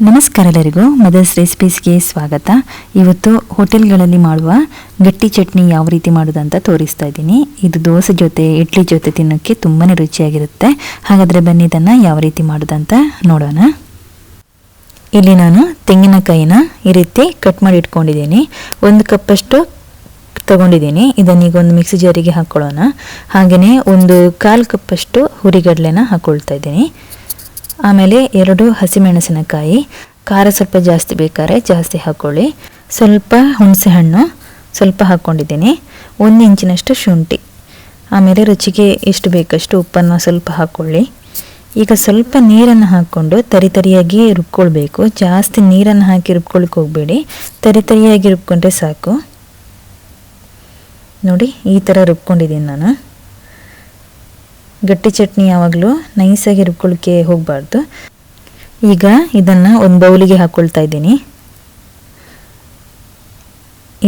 ನಮಸ್ಕಾರ ಎಲ್ಲರಿಗೂ ಮದರ್ಸ್ ರೆಸಿಪೀಸ್ಗೆ ಸ್ವಾಗತ. ಇವತ್ತು ಹೋಟೆಲ್ಗಳಲ್ಲಿ ಮಾಡುವ ಗಟ್ಟಿ ಚಟ್ನಿ ಯಾವ ರೀತಿ ಮಾಡೋದಂತ ತೋರಿಸ್ತಾ ಇದ್ದೀನಿ. ಇದು ದೋಸೆ ಜೊತೆ ಇಡ್ಲಿ ಜೊತೆ ತಿನ್ನೋಕ್ಕೆ ತುಂಬಾ ರುಚಿಯಾಗಿರುತ್ತೆ. ಹಾಗಾದರೆ ಬನ್ನಿ ಇದನ್ನು ಯಾವ ರೀತಿ ಮಾಡೋದಂತ ನೋಡೋಣ. ಇಲ್ಲಿ ನಾನು ತೆಂಗಿನಕಾಯಿನ ಈ ರೀತಿ ಕಟ್ ಮಾಡಿ ಇಟ್ಕೊಂಡಿದ್ದೀನಿ. 1 ಕಪ್ಪಷ್ಟು ತಗೊಂಡಿದ್ದೀನಿ. ಇದನ್ನೀಗ ಒಂದು ಮಿಕ್ಸಿ ಜಾರಿಗೆ ಹಾಕ್ಕೊಳ್ಳೋಣ. ಹಾಗೆಯೇ 1/4 ಕಪ್ಪಷ್ಟು ಹುರಿಗಡಲೆನ ಹಾಕ್ಕೊಳ್ತಾ ಇದ್ದೀನಿ. ಆಮೇಲೆ 2 ಹಸಿಮೆಣಸಿನಕಾಯಿ, ಖಾರ ಸ್ವಲ್ಪ ಜಾಸ್ತಿ ಬೇಕಾದ್ರೆ ಜಾಸ್ತಿ ಹಾಕ್ಕೊಳ್ಳಿ. ಸ್ವಲ್ಪ ಹುಣಸೆ ಹಣ್ಣು ಸ್ವಲ್ಪ ಹಾಕ್ಕೊಂಡಿದ್ದೀನಿ. 1 ಇಂಚಿನಷ್ಟು ಶುಂಠಿ, ಆಮೇಲೆ ರುಚಿಗೆ ಎಷ್ಟು ಬೇಕಷ್ಟು ಉಪ್ಪನ್ನು ಸ್ವಲ್ಪ ಹಾಕ್ಕೊಳ್ಳಿ. ಈಗ ಸ್ವಲ್ಪ ನೀರನ್ನು ಹಾಕ್ಕೊಂಡು ತರಿಯಾಗಿ ರುಬ್ಕೊಳ್ಬೇಕು. ಜಾಸ್ತಿ ನೀರನ್ನು ಹಾಕಿ ರುಬ್ಕೊಳಕ್ಕೆ ಹೋಗಬೇಡಿ, ತರಿಯಾಗಿ ರುಬ್ಕೊಂಡ್ರೆ ಸಾಕು. ನೋಡಿ, ಈ ಥರ ರುಬ್ಕೊಂಡಿದ್ದೀನಿ ನಾನು. ಗಟ್ಟಿ ಚಟ್ನಿ ಯಾವಾಗಲೂ ನೈಸಾಗಿ ರುಬ್ಕೊಳ್ಳಿಕ್ಕೆ ಹೋಗಬಾರ್ದು. ಈಗ ಇದನ್ನು ಒಂದು ಬೌಲಿಗೆ ಹಾಕ್ಕೊಳ್ತಾ ಇದ್ದೀನಿ.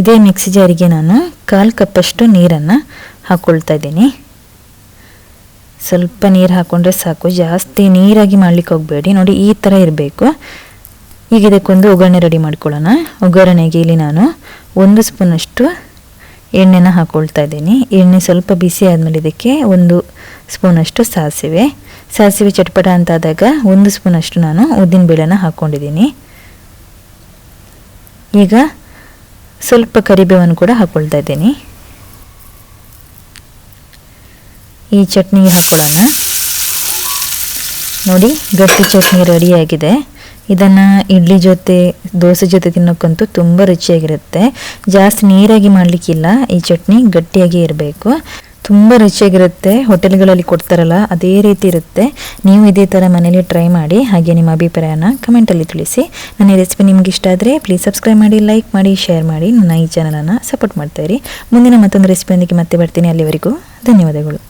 ಇದೇ ಮಿಕ್ಸಿ ಜಾರಿಗೆ ನಾನು 1/4 ಕಪ್ಪಷ್ಟು ನೀರನ್ನು ಹಾಕ್ಕೊಳ್ತಾ ಇದ್ದೀನಿ. ಸ್ವಲ್ಪ ನೀರು ಹಾಕ್ಕೊಂಡ್ರೆ ಸಾಕು, ಜಾಸ್ತಿ ನೀರಾಗಿ ಮಾಡಲಿಕ್ಕೆ ಹೋಗಬೇಡಿ. ನೋಡಿ, ಈ ಥರ ಇರಬೇಕು. ಈಗ ಇದಕ್ಕೊಂದು ಒಗ್ಗರಣೆ ರೆಡಿ ಮಾಡ್ಕೊಳ್ಳೋಣ. ಒಗ್ಗರಣೆಗೆ ಇಲ್ಲಿ ನಾನು 1 ಸ್ಪೂನಷ್ಟು ಎಣ್ಣೆನ ಹಾಕ್ಕೊಳ್ತಾ ಇದ್ದೀನಿ. ಎಣ್ಣೆ ಸ್ವಲ್ಪ ಬಿಸಿ ಆದಮೇಲೆ ಇದಕ್ಕೆ 1 ಸ್ಪೂನಷ್ಟು ಸಾಸಿವೆ ಚಟ್ಪಟ ಅಂತಾದಾಗ 1 ಸ್ಪೂನಷ್ಟು ನಾನು ಉದ್ದಿನಬೇಳೆನ ಹಾಕ್ಕೊಂಡಿದ್ದೀನಿ. ಈಗ ಸ್ವಲ್ಪ ಕರಿಬೇವನ್ನು ಕೂಡ ಹಾಕ್ಕೊಳ್ತಾ ಇದ್ದೀನಿ. ಈ ಚಟ್ನಿಗೆ ಹಾಕ್ಕೊಳ್ಳೋಣ. ನೋಡಿ, ಗಟ್ಟಿ ಚಟ್ನಿ ರೆಡಿಯಾಗಿದೆ. ಇದನ್ನು ಇಡ್ಲಿ ಜೊತೆ ದೋಸೆ ಜೊತೆ ತಿನ್ನೋಕ್ಕಂತೂ ತುಂಬ ರುಚಿಯಾಗಿರುತ್ತೆ. ಜಾಸ್ತಿ ನೀರಾಗಿ ಮಾಡಲಿಕ್ಕಿಲ್ಲ, ಈ ಚಟ್ನಿ ಗಟ್ಟಿಯಾಗಿ ಇರಬೇಕು. ತುಂಬ ರುಚಿಯಾಗಿರುತ್ತೆ. ಹೋಟೆಲ್ಗಳಲ್ಲಿ ಕೊಡ್ತಾರಲ್ಲ ಅದೇ ರೀತಿ ಇರುತ್ತೆ. ನೀವು ಇದೇ ಥರ ಮನೇಲಿ ಟ್ರೈ ಮಾಡಿ. ಹಾಗೆ ನಿಮ್ಮ ಅಭಿಪ್ರಾಯನ ಕಮೆಂಟಲ್ಲಿ ತಿಳಿಸಿ. ನನ್ನ ಈ ರೆಸಿಪಿ ನಿಮ್ಗೆ ಇಷ್ಟ ಆದರೆ ಪ್ಲೀಸ್ ಸಬ್ಸ್ಕ್ರೈಬ್ ಮಾಡಿ, ಲೈಕ್ ಮಾಡಿ, ಶೇರ್ ಮಾಡಿ. ನನ್ನ ಈ ಚಾನಲನ್ನು ಸಪೋರ್ಟ್ ಮಾಡ್ತಾಯಿರಿ. ಮುಂದಿನ ಮತ್ತೊಂದು ರೆಸಿಪಿಯೊಂದಿಗೆ ಮತ್ತೆ ಬರ್ತೀನಿ. ಅಲ್ಲಿವರೆಗೂ ಧನ್ಯವಾದಗಳು.